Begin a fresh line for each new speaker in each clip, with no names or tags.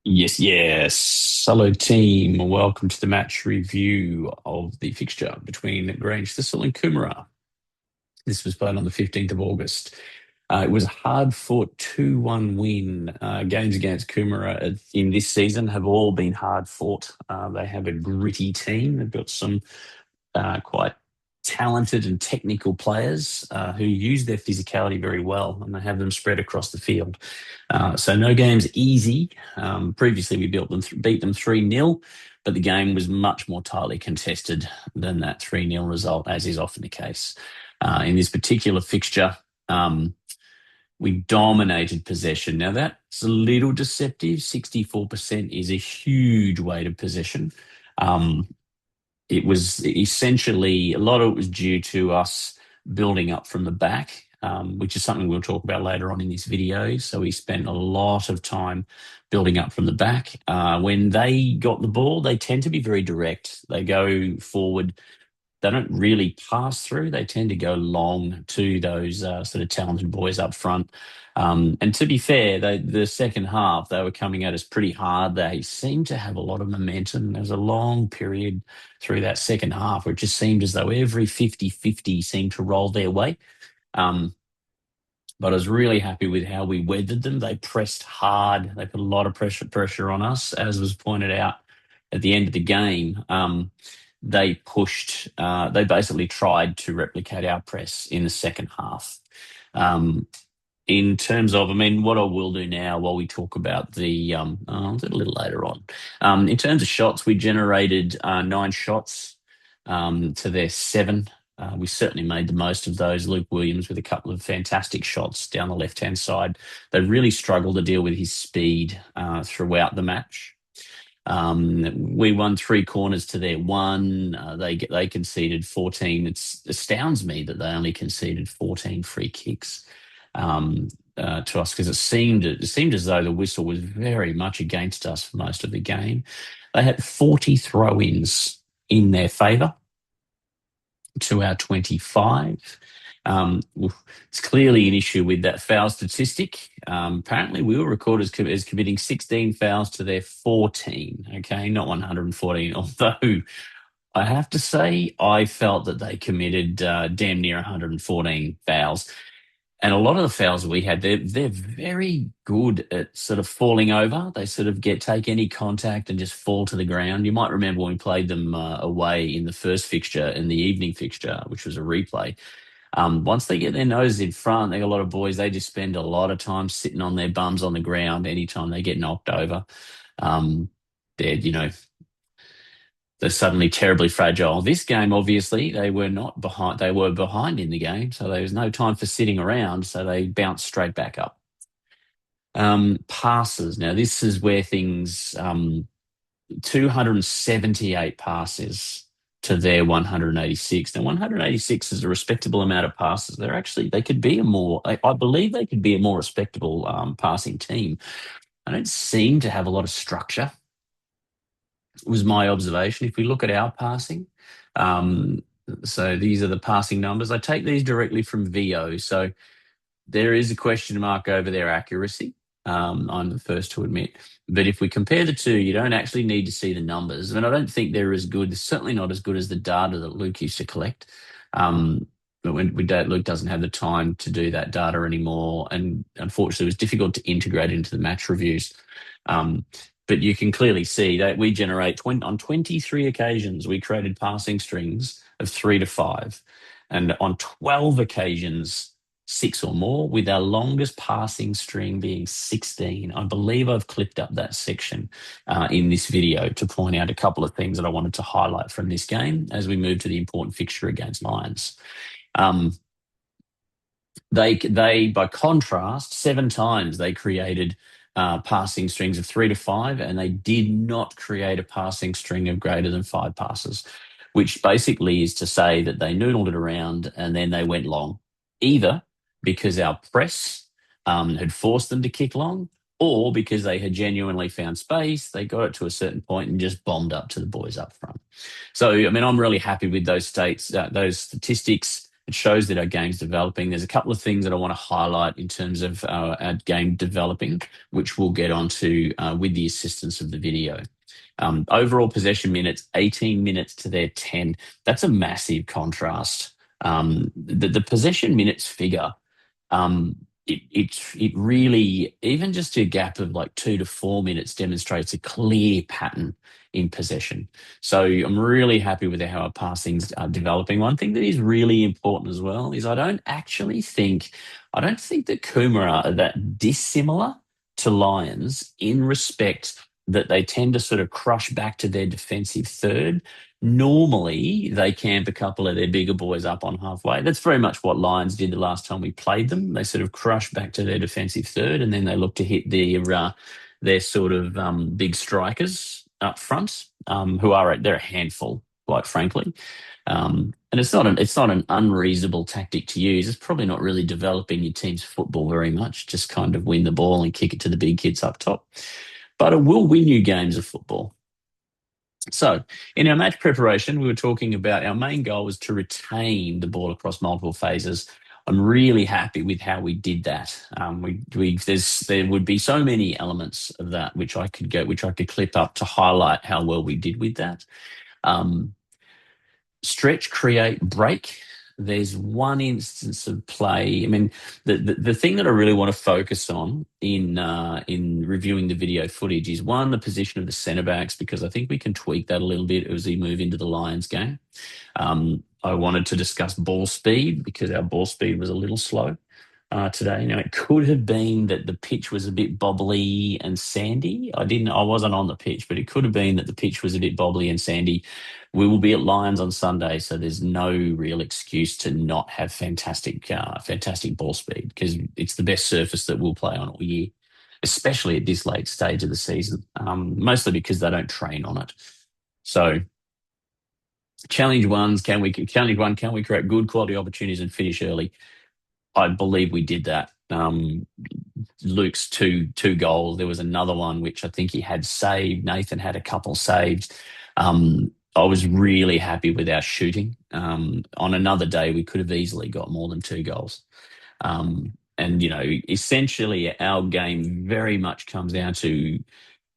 Yes, yes. Hello, team. Welcome to the match review of the fixture between Grange Thistle and Coomera. This was played on the 15th of August. It was a hard-fought 2-1 win. Games against Coomera in this season have all been hard-fought. They have a gritty team. They've got some quite talented and technical players who use their physicality very well, and they have them spread across the field. So no game's easy. Previously, we beat them 3-0, but the game was much more tightly contested than that 3-0 result, as is often the case. In this particular fixture, we dominated possession. Now, that's a little deceptive. 64% is a huge weight of possession. It was essentially a lot of it was due to us building up from the back, which is something we'll talk about later on in this video. So we spent a lot of time building up from the back. When they got the ball, they tend to be very direct. They go forward. They don't really pass through. They tend to go long to those sort of talented boys up front. And to be fair, the second half, they were coming at us pretty hard. They seemed to have a lot of momentum. There was a long period through that second half where it just seemed as though every 50-50 seemed to roll their way. Um, but I was really happy with how we weathered them. They pressed hard. They put a lot of pressure on us, as was pointed out at the end of the game. They pushed. They basically tried to replicate our press in the second half. In terms of, I mean, what I will do now while we talk about I'll do it a little later on. In terms of shots, we generated 9 shots to their 7. We certainly made the most of those. Luke Williams with a couple of fantastic shots down the left-hand side. They really struggled to deal with his speed throughout the match. We won 3 corners to their 1. They conceded 14. It astounds me that they only conceded 14 free kicks to us, because it seemed as though the whistle was very much against us for most of the game. They had 40 throw-ins in their favour to our 25. It's clearly an issue with that foul statistic. Apparently, we were recorded as committing 16 fouls to their 14. Okay, not 114. Although I have to say, I felt that they committed damn near 114 fouls. And a lot of the fouls that we had, they're very good at sort of falling over. They sort of take any contact and just fall to the ground. You might remember when we played them away in the first fixture, in the evening fixture, which was a replay. Once they get their noses in front, they got a lot of boys. They just spend a lot of time sitting on their bums on the ground anytime they get knocked over. They're, they're suddenly terribly fragile. This game, obviously, they were not behind. They were behind in the game, so there was no time for sitting around. So they bounced straight back up. Passes. Now, this is where things. 278 passes to their 186. Now, 186 is a respectable amount of passes. They could be a more. I believe they could be a more respectable passing team. I don't seem to have a lot of structure, was my observation. If we look at our passing, so these are the passing numbers. I take these directly from VO. So there is a question mark over their accuracy. I'm the first to admit. But if we compare the two, you don't actually need to see the numbers. I mean, I don't think they're as good. They're certainly not as good as the data that Luke used to collect. But Luke doesn't have the time to do that data anymore. And unfortunately, it was difficult to integrate into the match reviews. But you can clearly see that we generate on 23 occasions, we created passing strings of 3 to 5. And on 12 occasions, 6 or more, with our longest passing string being 16. I believe I've clipped up that section in this video to point out a couple of things that I wanted to highlight from this game as we move to the important fixture against Lions. They, by contrast, 7 times they created passing strings of 3 to 5, and they did not create a passing string of greater than 5 passes, which basically is to say that they noodled it around and then they went long, either because our press had forced them to kick long, or because they had genuinely found space, they got it to a certain point and just bombed up to the boys up front. So, I mean, I'm really happy with those statistics. It shows that our game's developing. There's a couple of things that I want to highlight in terms of our game developing, which we'll get onto with the assistance of the video. Overall possession minutes, 18 minutes to their 10. That's a massive contrast. The possession minutes figure, um, it really, even just a gap of like 2 to 4 minutes, demonstrates a clear pattern in possession. So I'm really happy with how our passings are developing. One thing that is really important as well is I don't think that Coomera are that dissimilar to Lions in respect that they tend to sort of crush back to their defensive third. Normally, they camp a couple of their bigger boys up on halfway. That's very much what Lions did the last time we played them. They sort of crush back to their defensive third, and then they look to hit their sort of big strikers up front, who are they're a handful, quite frankly. And it's not an unreasonable tactic to use. It's probably not really developing your team's football very much. Just kind of win the ball and kick it to the big kids up top. But it will win you games of football. So, in our match preparation, we were talking about our main goal was to retain the ball across multiple phases. I'm really happy with how we did that. There would be so many elements of that which I could clip up to highlight how well we did with that. Stretch, create, break. There's one instance of play. I mean, the thing that I really want to focus on in reviewing the video footage is one, the position of the centre backs, because I think we can tweak that a little bit as we move into the Lions game. I wanted to discuss ball speed because our ball speed was a little slow today. Now, it could have been that the pitch was a bit bobbly and sandy. I wasn't on the pitch, but it could have been that the pitch was a bit bobbly and sandy. We will be at Lions on Sunday, so there's no real excuse to not have fantastic ball speed because it's the best surface that we'll play on all year, especially at this late stage of the season. Mostly because they don't train on it. So, challenge one: can we create good quality opportunities and finish early? I believe we did that. Luke's two goals. There was another one which I think he had saved. Nathan had a couple saved. I was really happy with our shooting. On another day, we could have easily got more than 2 goals. And essentially, our game very much comes down to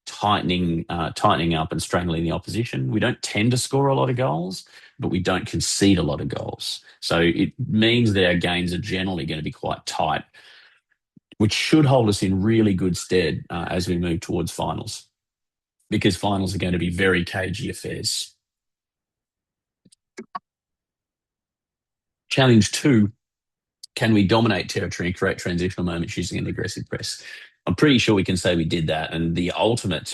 tightening up and strangling the opposition. We don't tend to score a lot of goals, but we don't concede a lot of goals. So it means that our games are generally going to be quite tight, which should hold us in really good stead as we move towards finals, because finals are going to be very cagey affairs. Challenge 2, can we dominate territory and create transitional moments using an aggressive press? I'm pretty sure we can say we did that. And the ultimate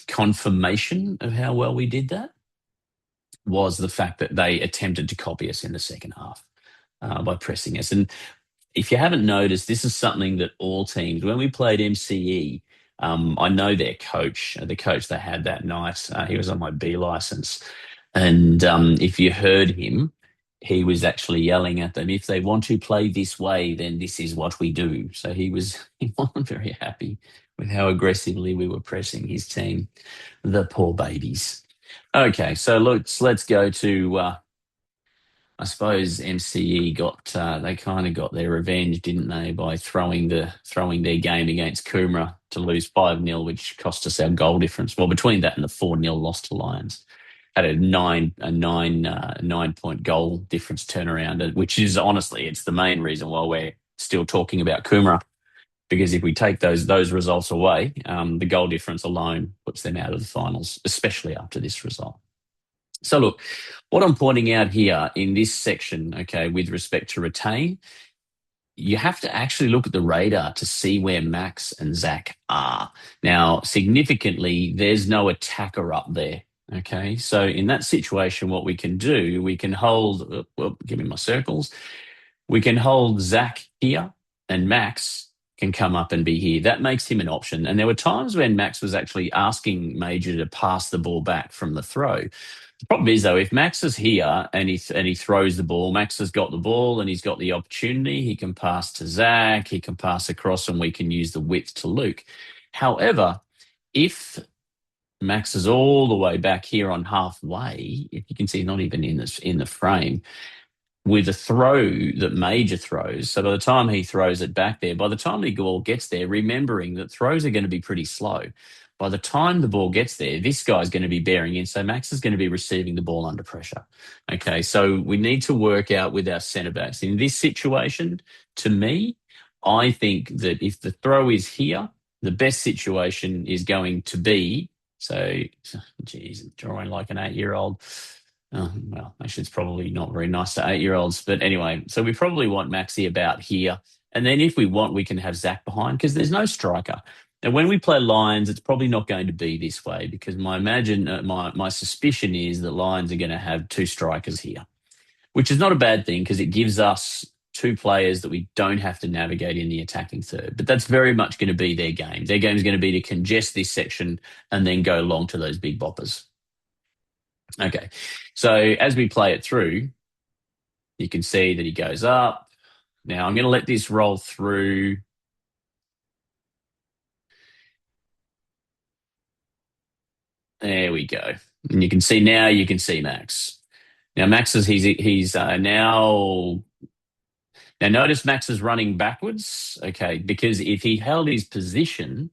confirmation of how well we did that was the fact that they attempted to copy us in the second half by pressing us. And if you haven't noticed, this is something that all teams, when we played MCE, I know their coach, the coach they had that night, he was on my B license. And if you heard him, he was actually yelling at them, if they want to play this way, then this is what we do. So he wasn't very happy with how aggressively we were pressing his team, the poor babies. Okay, so let's go to, I suppose MCE they kind of got their revenge, didn't they, by throwing their game against Coomera to lose 5-0, which cost us our goal difference. Well, between that and the 4-0 loss to Lions, had a 9-point goal difference turnaround, which is honestly, it's the main reason why we're still talking about Coomera. Because if we take those results away, the goal difference alone puts them out of the finals, especially after this result. So look, what I'm pointing out here in this section, okay, with respect to retain, you have to actually look at the radar to see where Max and Zach are. Now, significantly, there's no attacker up there. Okay, so in that situation, what we can do, we can hold, give me my circles. We can hold Zach here and Max can come up and be here. That makes him an option. And there were times when Max was actually asking Major to pass the ball back from the throw. The problem is, though, if Max is here and he throws the ball, Max has got the ball and he's got the opportunity. He can pass to Zach, he can pass across, and we can use the width to Luke. However, if Max is all the way back here on halfway. If you can see, not even in the frame with a throw that Major throws. So by the time he throws it back there, by the time the ball gets there, remembering that throws are going to be pretty slow. By the time the ball gets there, this guy's going to be bearing in. So Max is going to be receiving the ball under pressure. Okay, so we need to work out with our centre backs. In this situation, to me, I think that if the throw is here, the best situation is going to be so, geez, drawing like an 8-year-old. Well, actually, it's probably not very nice to 8-year-olds. But anyway, so we probably want Maxi about here. And then if we want, we can have Zach behind because there's no striker. And when we play Lions, it's probably not going to be this way because my suspicion is that Lions are going to have two strikers here, which is not a bad thing because it gives us two players that we don't have to navigate in the attacking third. But that's very much going to be their game. Their game is going to be to congest this section and then go long to those big boppers. Okay. So as we play it through, you can see that he goes up. Now I'm going to let this roll through. There we go. And you can see now, you can see Max. Now Max is he's now notice Max is running backwards. Okay, because if he held his position,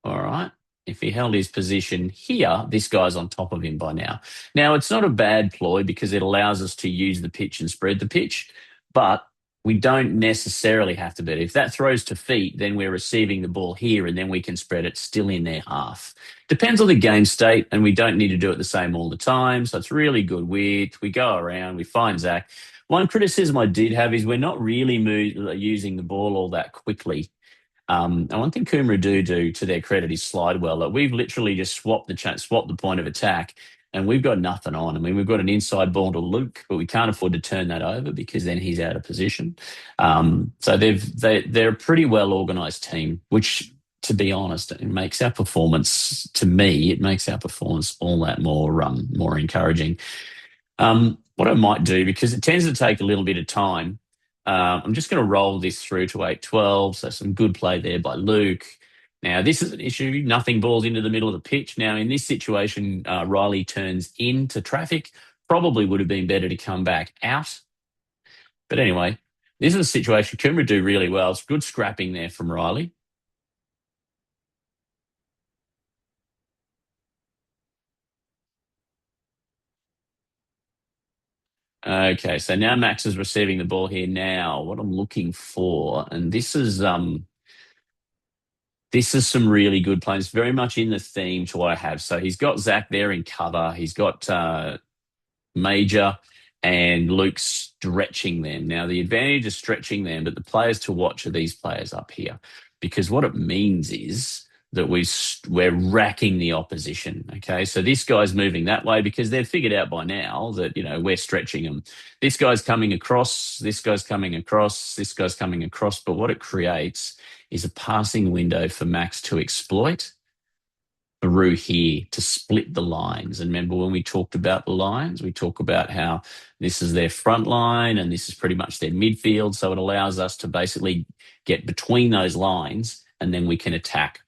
all right. If he held his position here, this guy's on top of him by now. Now, it's not a bad ploy because it allows us to use the pitch and spread the pitch, but we don't necessarily have to bet. If that throws to feet, then we're receiving the ball here and then we can spread it still in their half. Depends on the game state, and we don't need to do it the same all the time. So it's really good width. We go around, we find Zach. One criticism I did have is we're not really using the ball all that quickly. And one thing Coomera do to their credit is slide well. Like we've literally just swapped the point of attack, and we've got nothing on. I mean, we've got an inside ball to Luke, but we can't afford to turn that over because then he's out of position. So they're a pretty well organised team, which, to be honest, it makes our performance. To me, it makes our performance all that more encouraging. What I might do, because it tends to take a little bit of time, I'm just going to roll this through to 8-12. So some good play there by Luke. Now, this is an issue. Nothing balls into the middle of the pitch. Now, in this situation, Riley turns into traffic. Probably would have been better to come back out. But anyway, this is a situation Coomera do really well. It's good scrapping there from Riley. Okay, so now Max is receiving the ball here now. What I'm looking for, and this is some really good plays, very much in the theme to what I have. So he's got Zach there in cover. He's got Major and Luke stretching them. Now, the advantage of stretching them, but the players to watch are these players up here, because what it means is that we're racking the opposition. Okay, so this guy's moving that way because they've figured out by now that we're stretching them. This guy's coming across. This guy's coming across. This guy's coming across. But what it creates is a passing window for Max to exploit through here to split the lines. And remember when we talked about the lines, we talk about how this is their front line and this is pretty much their midfield. So it allows us to basically get between those lines and then we can attack.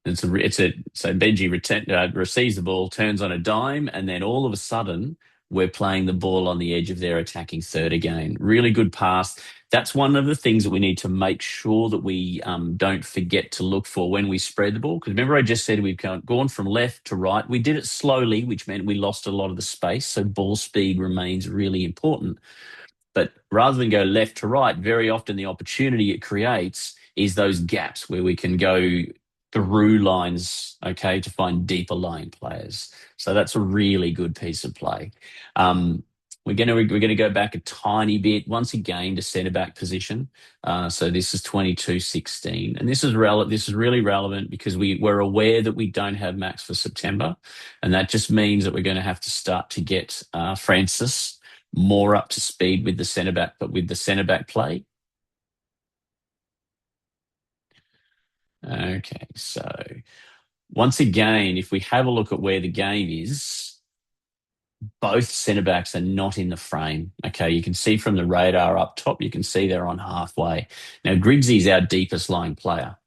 So Benji receives the ball, turns on a dime, and then all of a sudden we're playing the ball on the edge of their attacking third again. Really good pass. That's one of the things that we need to make sure that we don't forget to look for when we spread the ball. Because remember, I just said we've gone from left to right. We did it slowly, which meant we lost a lot of the space. So ball speed remains really important. But rather than go left to right, very often the opportunity it creates is those gaps where we can go through lines, okay, to find deeper lying players. So that's a really good piece of play. We're going to go back a tiny bit once again to centre back position. So this is 22-16, and this is really relevant because we're aware that we don't have Max for September, and that just means that we're going to have to start to get Francis more up to speed with the centre back, but with the centre back play. Okay, so once again, if we have a look at where the game is, both centre backs are not in the frame. Okay, you can see from the radar up top, you can see they're on halfway. Now, Griggsy's our deepest lying player.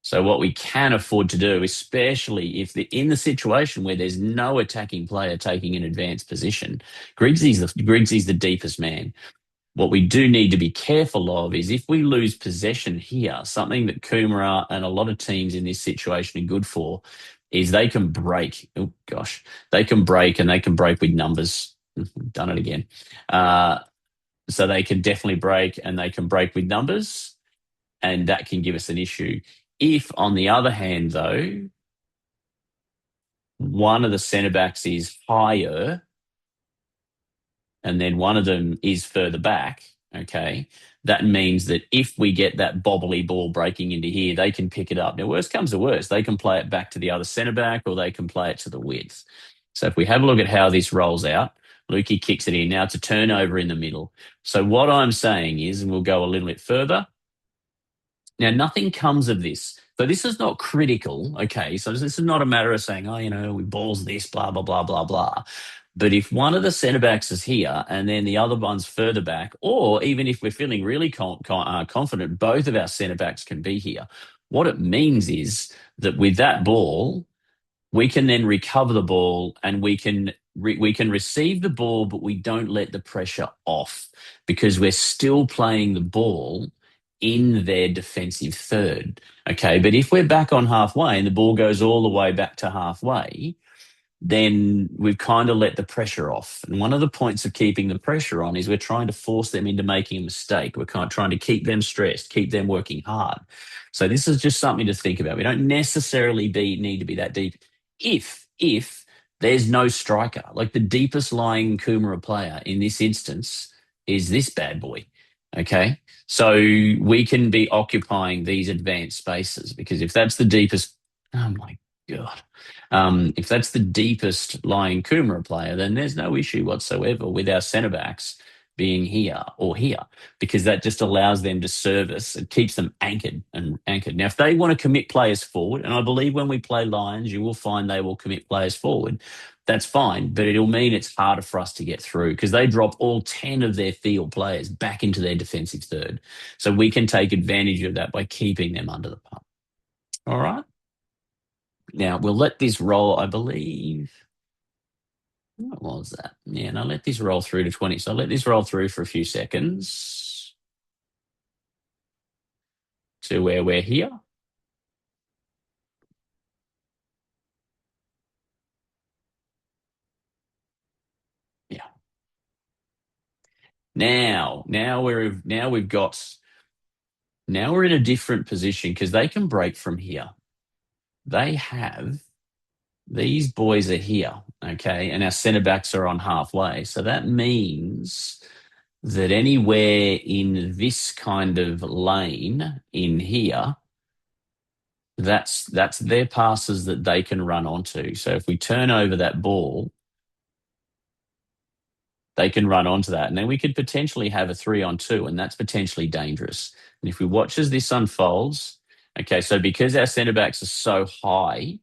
So what we can afford to do, especially if in the situation where there's no attacking player taking an advanced position, Griggsy's the deepest man. What we do need to be careful of is if we lose possession here, something that Coomera and a lot of teams in this situation are good for is they can break. Oh gosh, they can break and they can break with numbers. Done it again. Uh, so they can definitely break and they can break with numbers, and that can give us an issue. If, on the other hand, though, one of the centre backs is higher and then one of them is further back, okay, that means that if we get that bobbly ball breaking into here, they can pick it up. Now, worst comes to worst, they can play it back to the other centre back or they can play it to the width. So if we have a look at how this rolls out, Lukey kicks it in. Now it's a turnover in the middle. So what I'm saying is, and we'll go a little bit further, now, nothing comes of this. So this is not critical, okay? So this is not a matter of saying, oh, we balls this, blah, blah, blah, blah, blah. But if one of the centre backs is here and then the other one's further back, or even if we're feeling really confident, both of our centre backs can be here. What it means is that with that ball, we can then recover the ball and we can receive the ball, but we don't let the pressure off because we're still playing the ball in their defensive third. Okay, but if we're back on halfway and the ball goes all the way back to halfway, then we've kind of let the pressure off. And one of the points of keeping the pressure on is we're trying to force them into making a mistake. We're kind of trying to keep them stressed, keep them working hard. So this is just something to think about. We don't necessarily need to be that deep. If there's no striker, like the deepest lying Coomera player in this instance is this bad boy. Okay. So we can be occupying these advanced spaces because if that's the deepest, oh my God. If that's the deepest lying Coomera player, then there's no issue whatsoever with our centre backs being here or here because that just allows them to service. It keeps them anchored and anchored. Now, if they want to commit players forward, and I believe when we play Lions, you will find they will commit players forward. That's fine, but it'll mean it's harder for us to get through because they drop all 10 of their field players back into their defensive third. So we can take advantage of that by keeping them under the pump. All right. Now, we'll let this roll, I believe. What was that? Yeah, and I'll let this roll through to 20. So I'll let this roll through for a few seconds to where we're here. Yeah. Now we're in a different position because they can break from here. They have these boys are here, okay, and our centre backs are on halfway. So that means that anywhere in this kind of lane in here, that's their passes that they can run onto. So if we turn over that ball, they can run onto that. And then we could potentially have a 3-on-2, and that's potentially dangerous. And if we watch as this unfolds, okay, so because our centre backs are so high,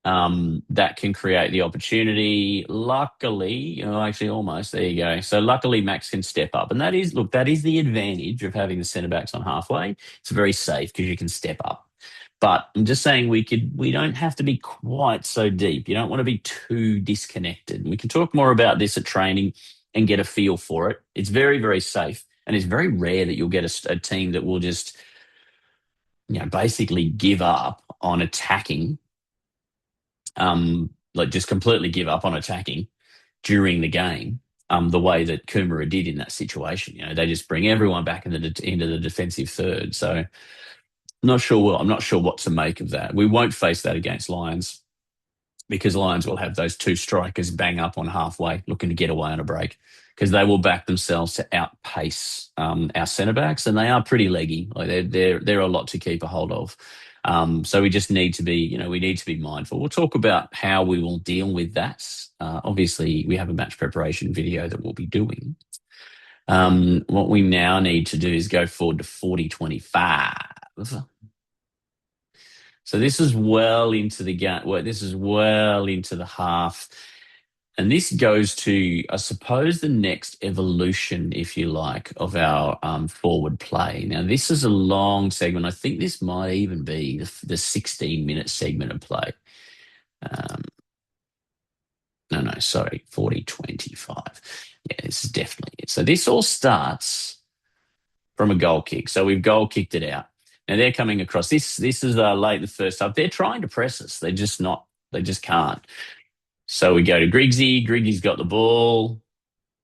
that can create the opportunity. Luckily, actually almost, there you go. So luckily Max can step up. And that is the advantage of having the centre backs on halfway. It's very safe because you can step up. But I'm just saying we don't have to be quite so deep. You don't want to be too disconnected. We can talk more about this at training and get a feel for it. It's very, very safe. And it's very rare that you'll get a team that will just, basically give up on attacking, like just completely give up on attacking during the game, the way that Coomera did in that situation. They just bring everyone back into the defensive third. So I'm not sure what to make of that. We won't face that against Lions because Lions will have those two strikers bang up on halfway looking to get away on a break because they will back themselves to outpace our centre backs, and they are pretty leggy. Like they're a lot to keep a hold of. So we just need to be, we need to be mindful. We'll talk about how we will deal with that. Obviously, we have a match preparation video that we'll be doing. What we now need to do is go forward to 40-25. So this is well into the game. Well, this is well into the half. And this goes to, I suppose, the next evolution, if you like, of our forward play. Now, this is a long segment. I think this might even be the 16-minute segment of play. Um, no, sorry, 40-25. Yeah, this is definitely it. So this all starts from a goal kick. So we've goal kicked it out. Now they're coming across. This is late in the first half. They're trying to press us. They're just not. They just can't. So we go to Griggsy. Grigsy's got the ball.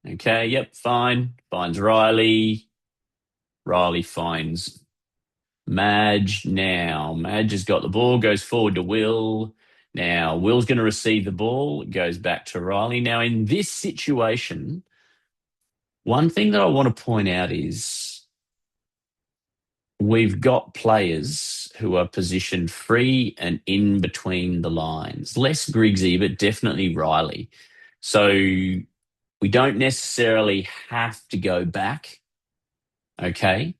Okay, yep, fine. Finds Riley. Riley finds Madge. Now, Madge has got the ball, goes forward to Will. Now, Will's going to receive the ball, goes back to Riley. Now, in this situation, one thing that I want to point out is we've got players who are positioned free and in between the lines. Less Griggsy, but definitely Riley. So we don't necessarily have to go back. Okay.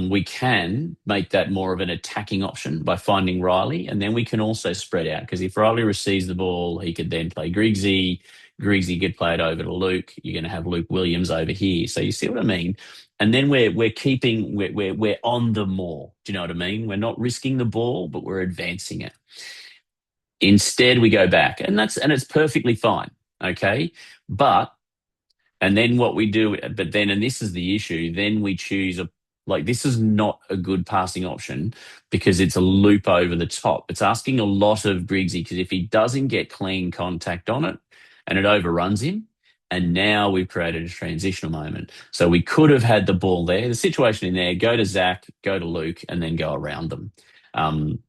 We can make that more of an attacking option by finding Riley, and then we can also spread out because if Riley receives the ball, he could then play Griggsy. Griggsy could play it over to Luke. You're going to have Luke Williams over here. So you see what I mean? And then we're on the more. Do you know what I mean? We're not risking the ball, but we're advancing it. Instead, we go back, and it's perfectly fine. Okay, but and then what we do, but then, and this is the issue, then we choose like, this is not a good passing option because it's a loop over the top. It's asking a lot of Briggsy because if he doesn't get clean contact on it and it overruns him, and now we've created a transitional moment. So we could have had the ball there, the situation in there, go to Zach, go to Luke, and then go around them. Um,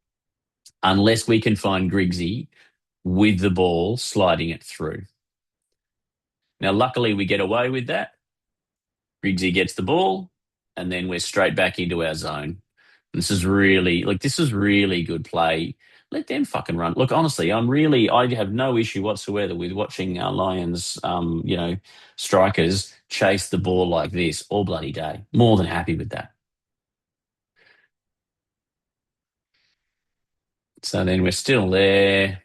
unless we can find Griggsy with the ball sliding it through. Now, luckily, we get away with that. Griggsy gets the ball, and then we're straight back into our zone. This is really good play. Let them fucking run. Look, honestly, I have no issue whatsoever with watching our Lions, strikers chase the ball like this all bloody day. More than happy with that. So then we're still there.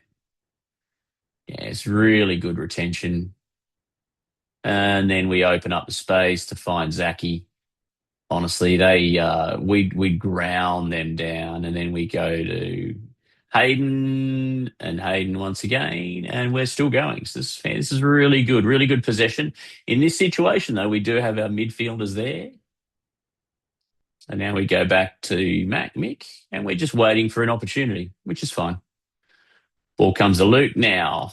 Yeah, it's really good retention. And then we open up the space to find Zachy. Honestly, we ground them down, and then we go to Hayden and Hayden once again, and we're still going. So this is really good possession. In this situation, though, we do have our midfielders there. And now we go back to Mick, and we're just waiting for an opportunity, which is fine. Ball comes to Luke now.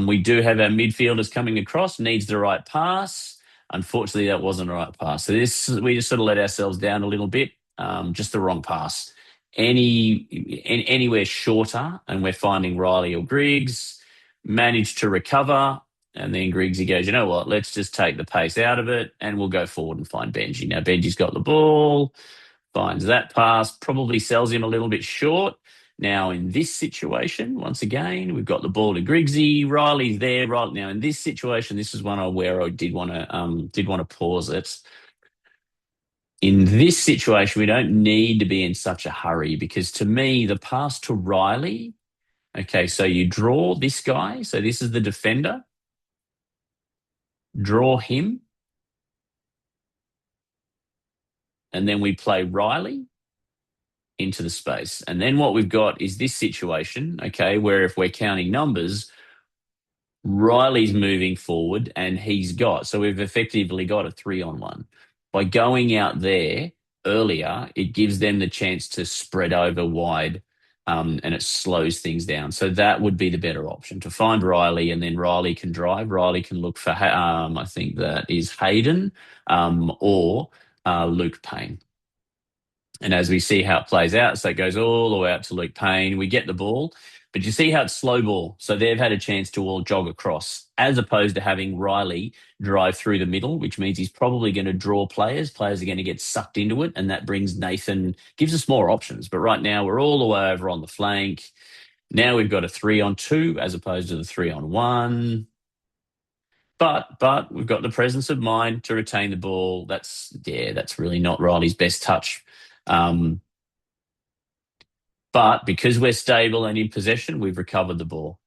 We do have our midfielders coming across, needs the right pass. Unfortunately, that wasn't the right pass. So we just sort of let ourselves down a little bit, just the wrong pass. Anywhere shorter, and we're finding Riley or Griggs, managed to recover, and then Griggsy goes, you know what, let's just take the pace out of it, and we'll go forward and find Benji. Now, Benji's got the ball, finds that pass, probably sells him a little bit short. Now, in this situation, once again, we've got the ball to Griggsy. Riley's there right now. In this situation, this is one where I did want to pause it. In this situation, we don't need to be in such a hurry because to me, the pass to Riley, okay, so you draw this guy. So this is the defender. Draw him. And then we play Riley into the space. And then what we've got is this situation, okay, where if we're counting numbers, Riley's moving forward and so we've effectively got a 3-on-1. By going out there earlier, it gives them the chance to spread over wide, and it slows things down. So that would be the better option, to find Riley, and then Riley can drive. Riley can look for, I think that is Hayden, or Luke Payne. And as we see how it plays out, so it goes all the way out to Luke Payne. We get the ball, but you see how it's slow ball. So they've had a chance to all jog across, as opposed to having Riley drive through the middle, which means he's probably going to draw players. Players are going to get sucked into it, and that brings gives us more options. But right now, we're all the way over on the flank. Now we've got a 3-on-2 as opposed to the 3-on-1. But we've got the presence of mind to retain the ball. That's really not Riley's best touch. But because we're stable and in possession, we've recovered the ball.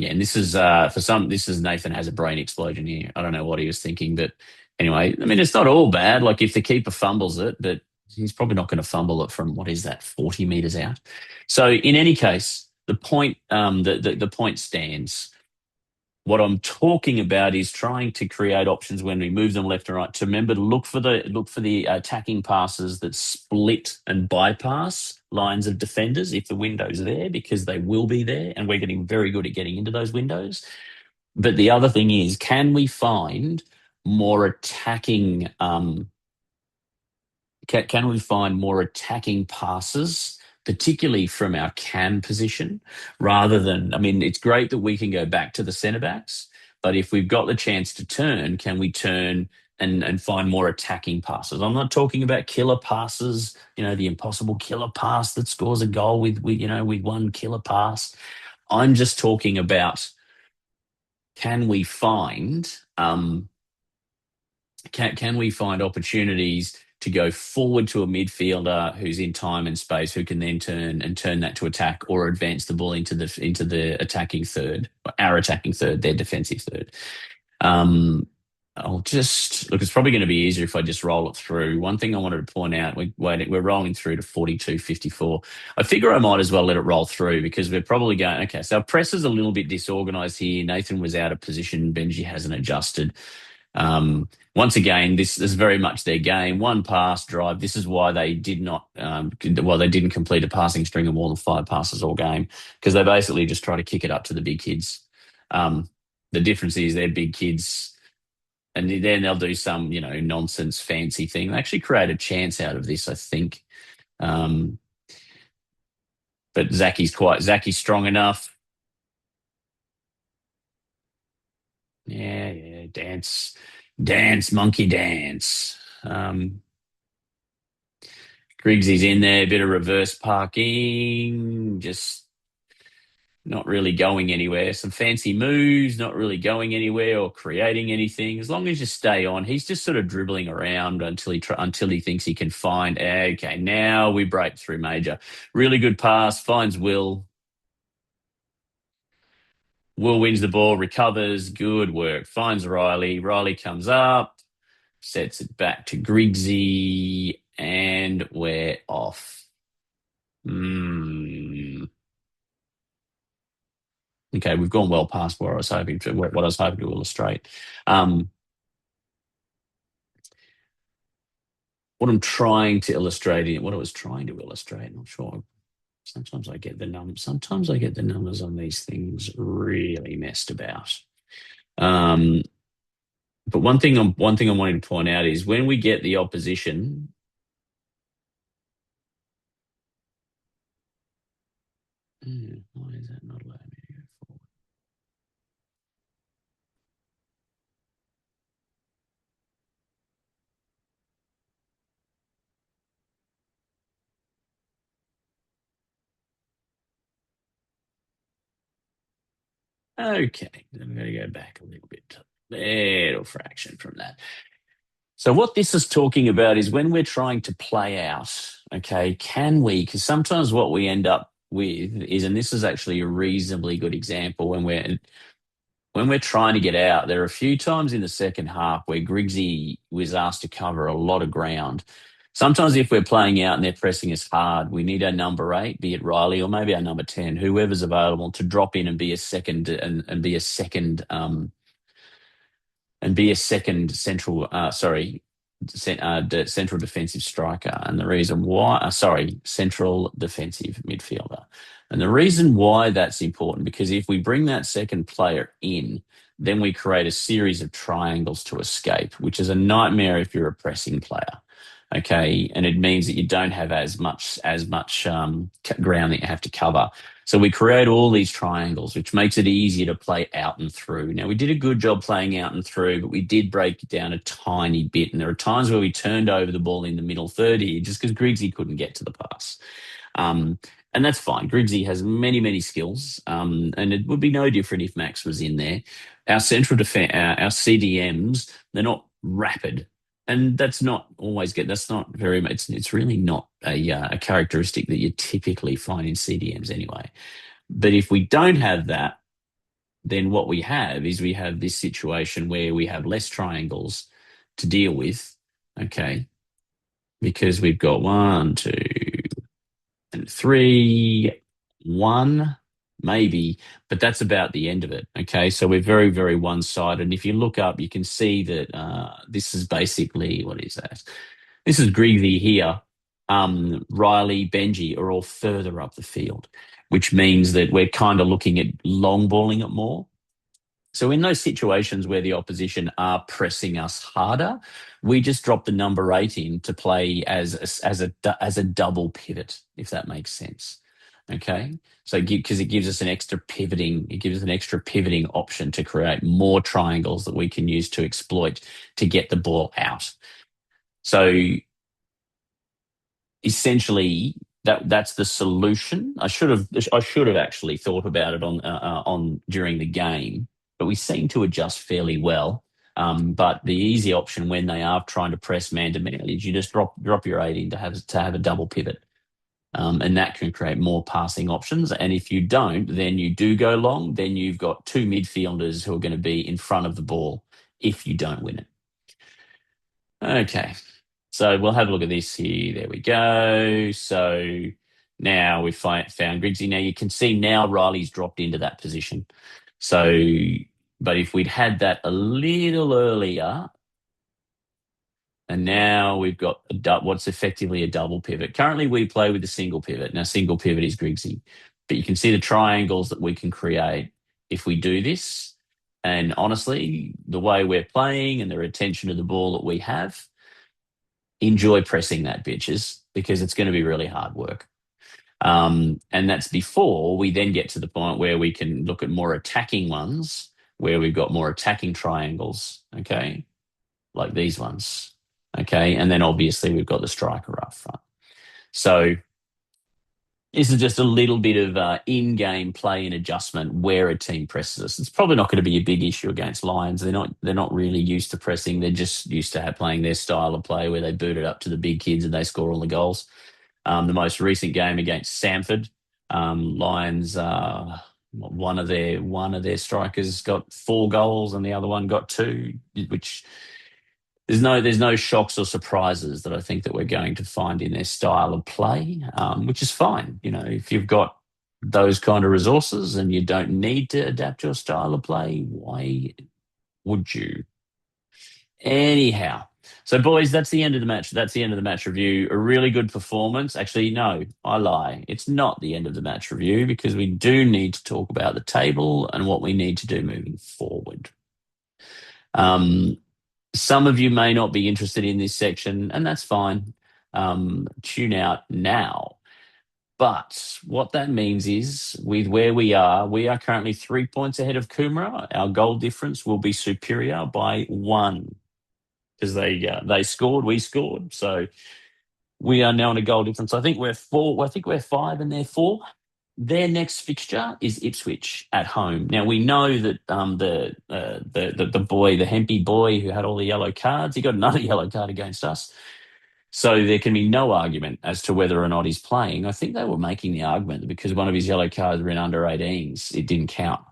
Yeah, and this is for some. This is Nathan has a brain explosion here. I don't know what he was thinking, but anyway, I mean, it's not all bad. Like if the keeper fumbles it, but he's probably not going to fumble it from what is that 40 meters out. So in any case, the point the point stands. What I'm talking about is trying to create options when we move them left and right. To remember to look for the attacking passes that split and bypass lines of defenders if the window's there, because they will be there, and we're getting very good at getting into those windows. But the other thing is, can we find more attacking? Can we find more attacking passes, particularly from our cam position, rather than, I mean, it's great that we can go back to the centre backs, but if we've got the chance to turn, can we turn and find more attacking passes? I'm not talking about killer passes, the impossible killer pass that scores a goal with one killer pass. I'm just talking about, can we find can we find opportunities to go forward to a midfielder who's in time and space, who can then turn that to attack, or advance the ball into the attacking third, our attacking third, their defensive third. Um, I'll just look. It's probably going to be easier if I just roll it through. One thing I wanted to point out: we're rolling through to 42:54. I figure I might as well let it roll through, because we're probably going. Okay, so our press is a little bit disorganised here. Nathan was out of position. Benji hasn't adjusted. Once again, this is very much their game. One pass drive. This is why they did not. Well, they didn't complete a passing string of more than 5 passes all game, because they basically just try to kick it up to the big kids. The difference is they're big kids, and then they'll do some, nonsense fancy thing. They actually create a chance out of this, I think. Um, but Zacky's strong enough. Yeah, yeah, dance, monkey dance. Griggsy's in there, bit of reverse parking, just not really going anywhere. Some fancy moves, not really going anywhere or creating anything. As long as you stay on, he's just sort of dribbling around until he thinks he can find. Okay, now we break through Major. Really good pass, finds Will. Will wins the ball, recovers, good work. Finds Riley. Riley comes up, sets it back to Griggsy, and we're off. Okay, we've gone well past what I was hoping to illustrate. Um, what I was trying to illustrate, I'm not sure. Sometimes I get the numbers on these things really messed about. Um, but one thing I wanted to point out is, when we get the opposition. Why is that not allowing me to go forward? Okay, I'm going to go back a little bit. Little fraction from that. So what this is talking about is, when we're trying to play out, okay, can we? Because sometimes what we end up with is, and this is actually a reasonably good example, when we're trying to get out, there are a few times in the second half where Griggsy was asked to cover a lot of ground. Sometimes if we're playing out and they're pressing us hard, we need our number 8, be it Riley or maybe our number 10, whoever's available, to drop in and be a second central, central defensive striker. And the reason why, central defensive midfielder. And the reason why that's important, because if we bring that second player in, then we create a series of triangles to escape, which is a nightmare if you're a pressing player. Okay, and it means that you don't have as much ground that you have to cover. So we create all these triangles, which makes it easier to play out and through. Now, we did a good job playing out and through, but we did break it down a tiny bit. And there are times where we turned over the ball in the middle third here, just because Griggsy couldn't get to the pass. Um, and that's fine. Griggsy has many, many skills, and it would be no different if Max was in there. Our central defense, our CDMs, they're not rapid, and that's not always good. That's not very much. It's really not a characteristic that you typically find in CDMs anyway. But if we don't have that, then what we have is we have this situation where we have less triangles to deal with, okay, because we've got one, two, and three, one, maybe, but that's about the end of it. Okay, so we're very, very one-sided. And if you look up, you can see that this is basically what is that? This is Greavy here. Riley, Benji are all further up the field, which means that we're kind of looking at long balling it more. So in those situations where the opposition are pressing us harder, we just drop the number eight in to play as a double pivot, if that makes sense. Okay, so because it gives us it gives us an extra pivoting option to create more triangles that we can use to exploit to get the ball out. So essentially, that's the solution. I should have actually thought about it on during the game, but we seem to adjust fairly well. But the easy option when they are trying to press man to man is you just drop your eight in to have a double pivot, and that can create more passing options. And if you don't, then you do go long. Then you've got two midfielders who are going to be in front of the ball if you don't win it. Okay. So we'll have a look at this here. There we go. So now we've found Griggsy. Now you can see now Riley's dropped into that position. So, but if we'd had that a little earlier, and now we've got what's effectively a double pivot. Currently we play with a single pivot. Now single pivot is Griggsy. But you can see the triangles that we can create if we do this. And honestly, the way we're playing and the retention of the ball that we have, enjoy pressing that, bitches, because it's going to be really hard work. And that's before we then get to the point where we can look at more attacking ones, where we've got more attacking triangles, okay, like these ones, okay, and then obviously we've got the striker up front. So this is just a little bit of in-game play and adjustment where a team presses us. It's probably not going to be a big issue against Lions. They're not really used to pressing. They're just used to playing their style of play where they boot it up to the big kids and they score all the goals. The most recent game against Samford, Lions, one of their strikers got 4 goals and the other one got 2, which there's no shocks or surprises that I think that we're going to find in their style of play, which is fine. You know, if you've got those kind of resources and you don't need to adapt your style of play, why would you? Anyhow, so boys, that's the end of the match. That's the end of the match review. A really good performance. Actually, no, I lie. It's not the end of the match review because we do need to talk about the table and what we need to do moving forward. Some of you may not be interested in this section, and that's fine. Tune out now. But what that means is, with where we are currently 3 points ahead of Coomera. Our goal difference will be superior by 1 because they scored, we scored. So we are now in a goal difference. I think we're 4. I think we're 5, and they're 4. Their next fixture is Ipswich at home. Now we know that the boy, the Hempy boy who had all the yellow cards, he got another yellow card against us. So there can be no argument as to whether or not he's playing. I think they were making the argument that because one of his yellow cards were in under 18s, it didn't count.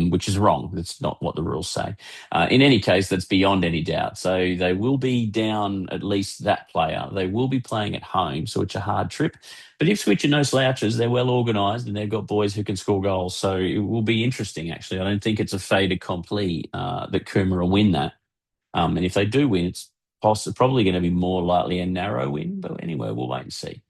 Which is wrong. That's not what the rules say. In any case, that's beyond any doubt. So they will be down at least that player. They will be playing at home, so it's a hard trip. But Ipswich are no slouches. They're well organised and they've got boys who can score goals. So it will be interesting, actually. I don't think it's a fait accompli that Coomera will win that. And if they do win, it's probably going to be more likely a narrow win. But anyway, we'll wait and see.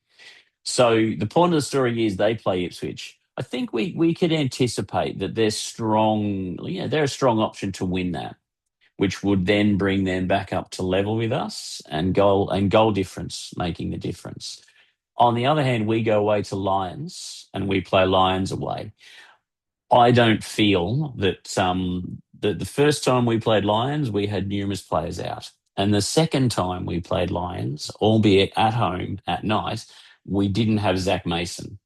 So the point of the story is they play Ipswich. I think we could anticipate that they're strong. They're a strong option to win that, which would then bring them back up to level with us and goal difference making the difference. On the other hand, we go away to Lions and we play Lions away. I don't feel that the first time we played Lions, we had numerous players out. And the second time we played Lions, albeit at home at night, we didn't have Zach Mason.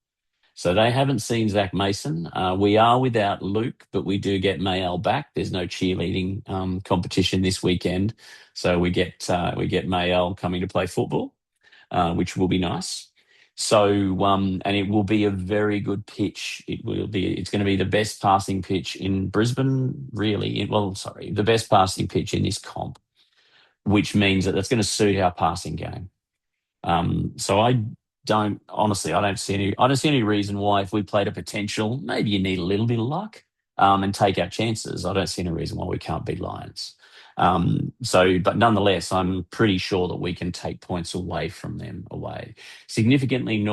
So they haven't seen Zach Mason. We are without Luke, but we do get Mayel back. There's no cheerleading competition this weekend. So we get Mayel coming to play football, which will be nice. And it will be a very good pitch. It's going to be the best passing pitch in Brisbane, really. Well, sorry, the best passing pitch in this comp, which means that that's going to suit our passing game. So I don't see any reason why if we played a potential, maybe you need a little bit of luck, and take our chances. I don't see any reason why we can't beat Lions. But nonetheless, I'm pretty sure that we can take points away from them away. Significantly,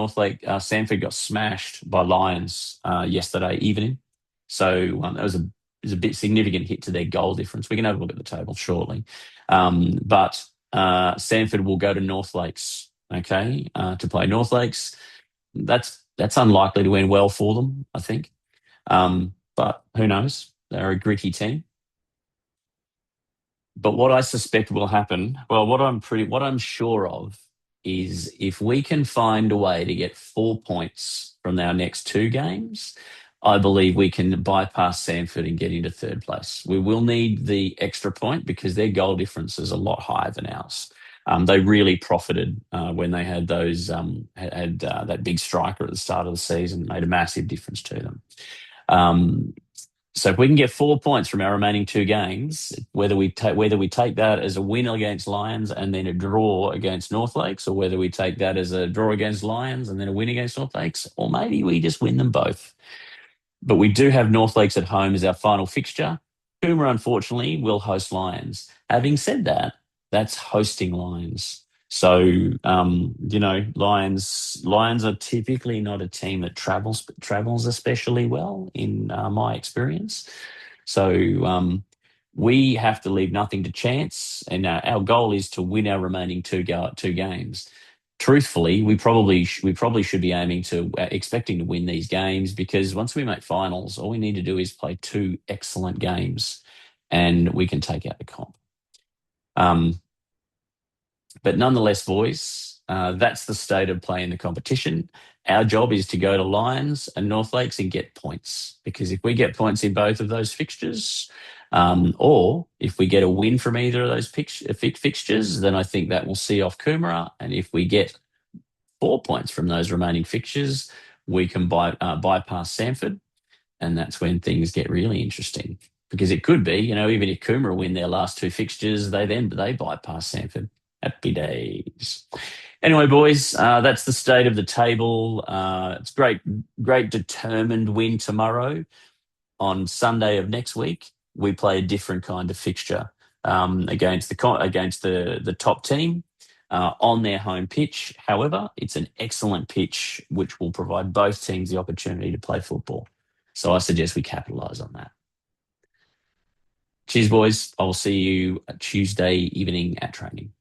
Sanford got smashed by Lions yesterday evening. That was a bit significant hit to their goal difference. We can have a look at the table shortly. But Sanford will go to North Lakes, okay, to play North Lakes. That's unlikely to end well for them, I think. But who knows? They're a gritty team. But what I suspect will happen, well, what I'm sure of is if we can find a way to get 4 points from our next two games, I believe we can bypass Sanford and get into third place. We will need the extra point because their goal difference is a lot higher than ours. They really profited when they had that big striker at the start of the season, made a massive difference to them. Um, so if we can get 4 points from our remaining two games, whether we take that as a win against Lions and then a draw against North Lakes, or whether we take that as a draw against Lions and then a win against North Lakes, or maybe we just win them both. But we do have North Lakes at home as our final fixture. Coomera, unfortunately, will host Lions. Having said that, that's hosting Lions. Lions are typically not a team that travels especially well in my experience. So we have to leave nothing to chance, and our goal is to win our remaining two games. Truthfully, we probably should be aiming to expecting to win these games, because once we make finals, all we need to do is play two excellent games, and we can take out the comp. Um, but nonetheless, boys, that's the state of play in the competition. Our job is to go to Lions and North Lakes and get points, because if we get points in both of those fixtures, or if we get a win from either of those fixtures, then I think that will see off Coomera. And if we get 4 points from those remaining fixtures, we can bypass Sanford, and that's when things get really interesting. Because it could be, even if Coomera win their last two fixtures, they bypass Sanford. Happy days. Anyway, boys, that's the state of the table. It's great, great determined win tomorrow. On Sunday of next week, we play a different kind of fixture against the top team on their home pitch. However, it's an excellent pitch which will provide both teams the opportunity to play football. So I suggest we capitalise on that. Cheers, boys. I will see you Tuesday evening at training.